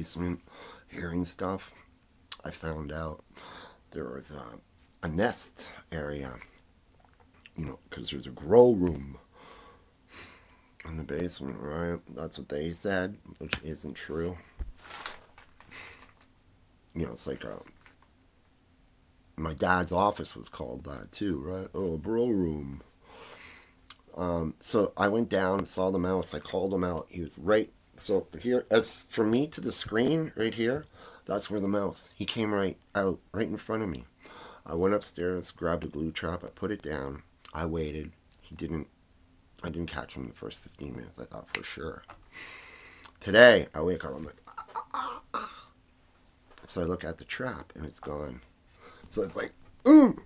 basement hearing stuff, I found out there was a nest area, because there's a grow room in the basement, right? That's what they said, which isn't true. It's like my dad's office was called that too, right? Oh, a grow room. So I went down and saw the mouse. I called him out. He was right. So here, as for me to the screen right here, that's where the mouse. He came right out, right in front of me. I went upstairs, grabbed a glue trap. I put it down. I waited. I didn't catch him in the first 15 minutes. I thought for sure. Today, I wake up. I'm like, So I look at the trap and it's gone. So it's like, I'm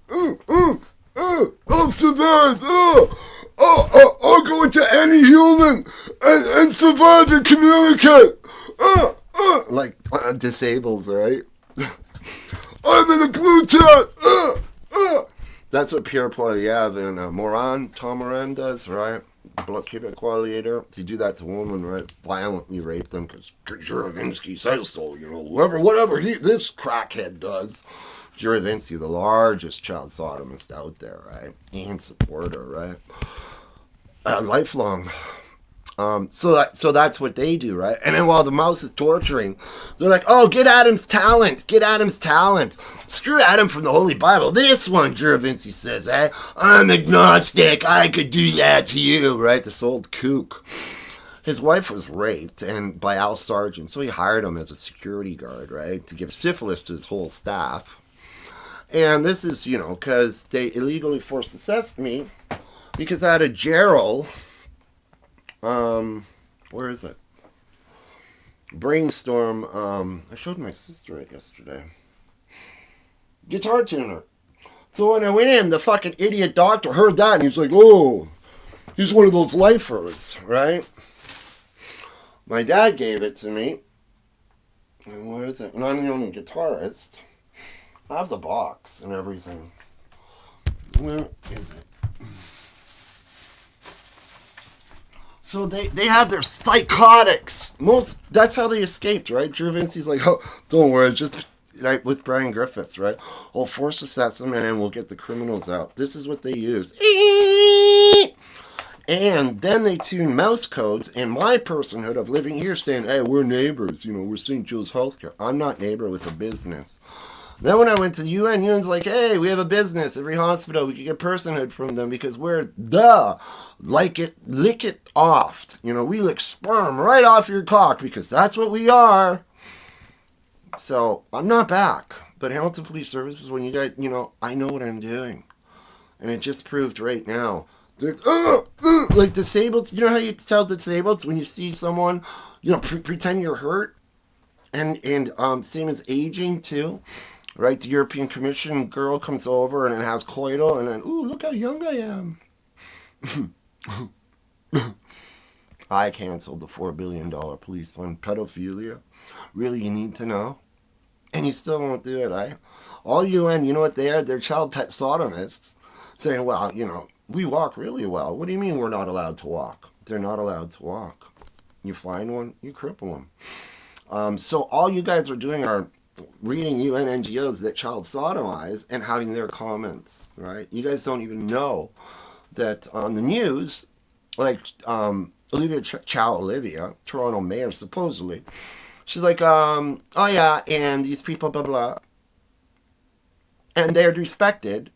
survived. I'll go into any human and survive and communicate. Like disables, right? I'm in a blue chat. That's what Pierre Poilievre and Tom Moran does, right? Blood Qualiator. To do that to women, right? Violently rape them because Juravinsky says so, whatever this crackhead does. Juravinsky, the largest child sodomist out there, right? And supporter, right? Lifelong. So that's what they do, right? And then while the mouse is torturing, they're like, oh, get Adam's talent. Screw Adam from the Holy Bible. This one, Juravinsky says, I'm agnostic. I could do that to you, right? This old kook. His wife was raped and by Al Sargent, so he hired him as a security guard, right? To give syphilis to his whole staff. And this is, because they illegally forced assessed me because I had a Gerald... where is it? Brainstorm, I showed my sister it yesterday. Guitar tuner. So when I went in, the fucking idiot doctor heard that and he's like, oh, he's one of those lifers, right? My dad gave it to me. And where is it? And I'm the only guitarist. I have the box and everything. Where is it? So they have their psychotics. That's how they escaped, right? Juravinsky's like, oh, don't worry, just right with Brian Griffiths, right? We'll force assessment and we'll get the criminals out. This is what they use. And then they tune mouse codes and my personhood of living here saying, hey, we're neighbors, we're St. Joe's Healthcare. I'm not neighbor with a business. Then when I went to the UN, UN's like, hey, we have a business. Every hospital, we can get personhood from them because we're lick it off. We lick sperm right off your cock because that's what we are. So I'm not back. But Hamilton Police Services, when you guys, I know what I'm doing. And it just proved right now. Like disabled, how you tell disabled when you see someone, pretend you're hurt. And same as aging too. Right, the European Commission girl comes over and it has coital, and then, ooh, look how young I am. I canceled the $4 billion police fund. Pedophilia? Really, you need to know? And you still won't do it, eh? All UN, you know what they are? They're child pet sodomists. Saying, well, we walk really well. What do you mean we're not allowed to walk? They're not allowed to walk. You find one, you cripple them. So all you guys are doing are reading UN NGOs that child sodomize and having their comments, right? You guys don't even know that on the news, like Olivia, Toronto mayor, supposedly, she's like, oh yeah, and these people, blah, blah, and they're respected.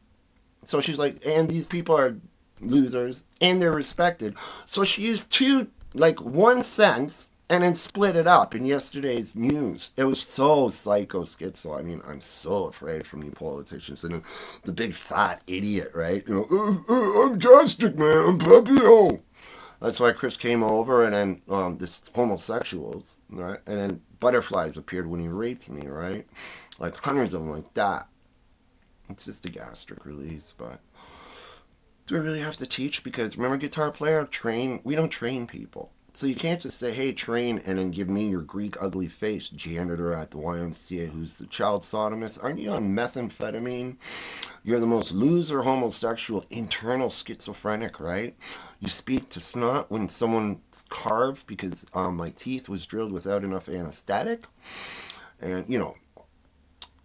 So she's like, and these people are losers, and they're respected. So she used one sentence, and then split it up in yesterday's news. It was so psycho schizo. I mean, I'm so afraid from you politicians and the big fat idiot, right? I'm gastric, man. I'm Papillon. That's why Chris came over and then this homosexuals, right? And then butterflies appeared when he raped me, right? Like hundreds of them like that. It's just a gastric release, but do I really have to teach? Because remember, guitar player, we don't train people So you can't just say, hey, train, and then give me your Greek ugly face, janitor at the YMCA who's the child sodomist. Aren't you on methamphetamine? You're the most loser homosexual, internal schizophrenic, right? You speak to snot when someone carved because my teeth was drilled without enough anesthetic. And,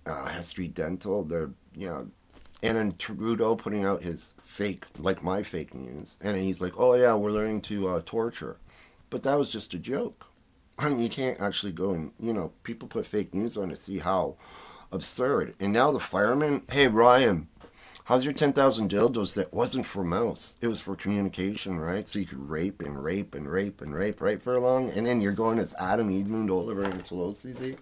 Hess Street Dental, they're, and then Trudeau putting out his fake, like my fake news. And then he's like, oh, yeah, we're learning to torture. But that was just a joke. I mean, you can't actually go and, people put fake news on to see how absurd. And now the firemen, hey, Ryan, how's your 10,000 dildos that wasn't for mouths? It was for communication, right? So you could rape and rape and rape and rape right for long. And then you're going as Adam, Oliver, and Pelosi,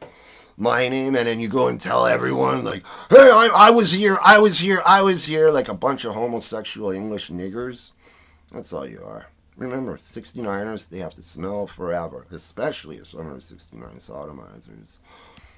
my name, and then you go and tell everyone, like, hey, I was here, like a bunch of homosexual English niggers. That's all you are. Remember, 69ers, they have to smell forever, especially if some are 69 sodomizers.